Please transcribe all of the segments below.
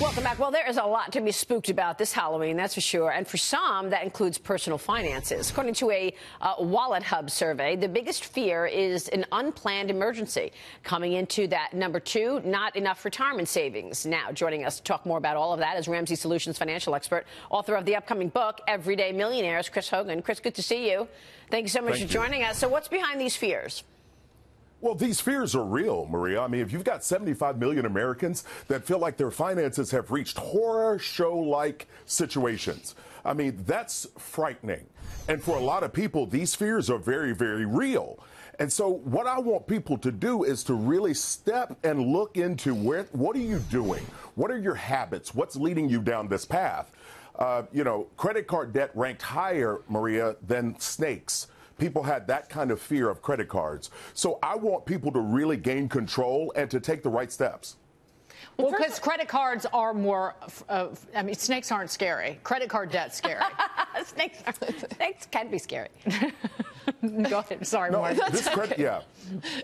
Welcome back. Well, there is a lot to be spooked about this Halloween, that's for sure. And for some, that includes personal finances. According to a Wallet Hub survey, the biggest fear is an unplanned emergency. Coming into that number two, not enough retirement savings. Now, joining us to talk more about all of that is Ramsey Solutions financial expert, author of the upcoming book, Everyday Millionaires, Chris Hogan. Chris, good to see you. Thank you so much for joining us. So what's behind these fears? Well, these fears are real, Maria. I mean, if you've got 75 million Americans that feel like their finances have reached horror show-like situations, I mean, that's frightening. And for a lot of people, these fears are very, very real. And so what I want people to do is to really step and look into what are you doing? What are your habits? What's leading you down this path? Credit card debt ranked higher, Maria, than snakes. People had that kind of fear of credit cards. So I want people to really gain control and to take the right steps. Well, because credit cards are more, snakes aren't scary. Credit card debt's scary. Snakes can be scary. Go ahead. Sorry, no, Mark.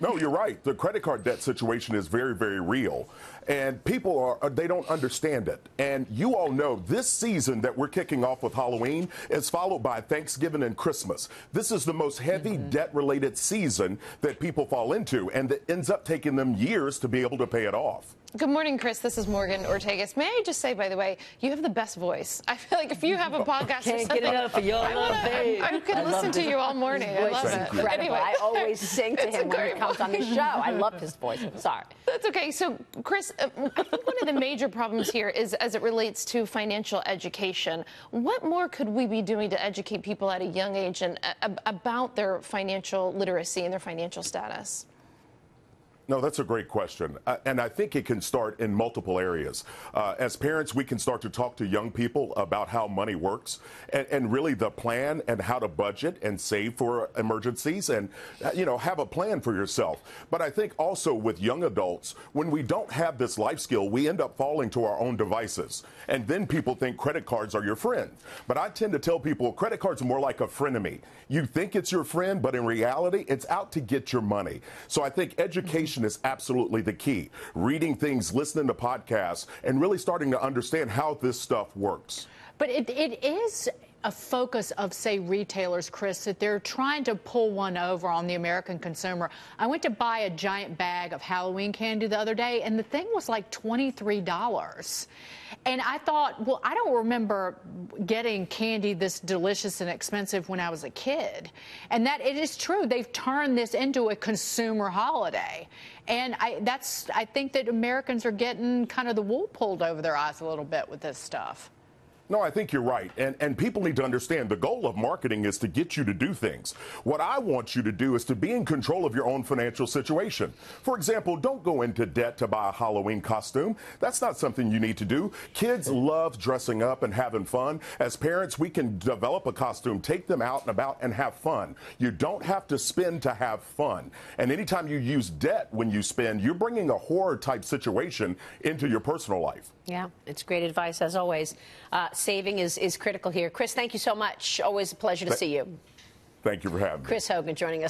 No, you're right. The credit card debt situation is very, very real. And people they don't understand it. And you all know this season that we're kicking off with Halloween is followed by Thanksgiving and Christmas. This is the most heavy debt-related season that people fall into, and that ends up taking them years to be able to pay it off. Good morning, Chris. This is Morgan Ortegas. May I just say, by the way, you have the best voice. I feel like if you have a podcast or something, I could listen to you all morning. I love it. Incredible. Anyway, I always sing to him when he comes on the show. I love his voice. I'm sorry. That's okay. So, Chris, I think one of the major problems here is as it relates to financial education. What more could we be doing to educate people at a young age and about their financial literacy and their financial status? No, that's a great question. And I think it can start in multiple areas. As parents, we can start to talk to young people about how money works and really the plan and how to budget and save for emergencies and, have a plan for yourself. But I think also with young adults, when we don't have this life skill, we end up falling to our own devices. And then people think credit cards are your friend. But I tend to tell people credit cards are more like a frenemy. You think it's your friend, but in reality, it's out to get your money. So I think education is absolutely the key. Reading things, listening to podcasts, and really starting to understand how this stuff works. But it is a focus of, say, retailers, Chris, that they're trying to pull one over on the American consumer. I went to buy a giant bag of Halloween candy the other day, and the thing was like $23. And I thought, well, I don't remember getting candy this delicious and expensive when I was a kid. And that it is true. They've turned this into a consumer holiday. And I think that Americans are getting kind of the wool pulled over their eyes a little bit with this stuff. No, I think you're right. And people need to understand the goal of marketing is to get you to do things. What I want you to do is to be in control of your own financial situation. For example, don't go into debt to buy a Halloween costume. That's not something you need to do. Kids love dressing up and having fun. As parents, we can develop a costume, take them out and about and have fun. You don't have to spend to have fun. And anytime you use debt when you spend, you're bringing a horror type situation into your personal life. Yeah, it's great advice as always. Saving is critical here. Chris, thank you so much. Always a pleasure to see you. Thank you for having me. Chris Hogan joining us.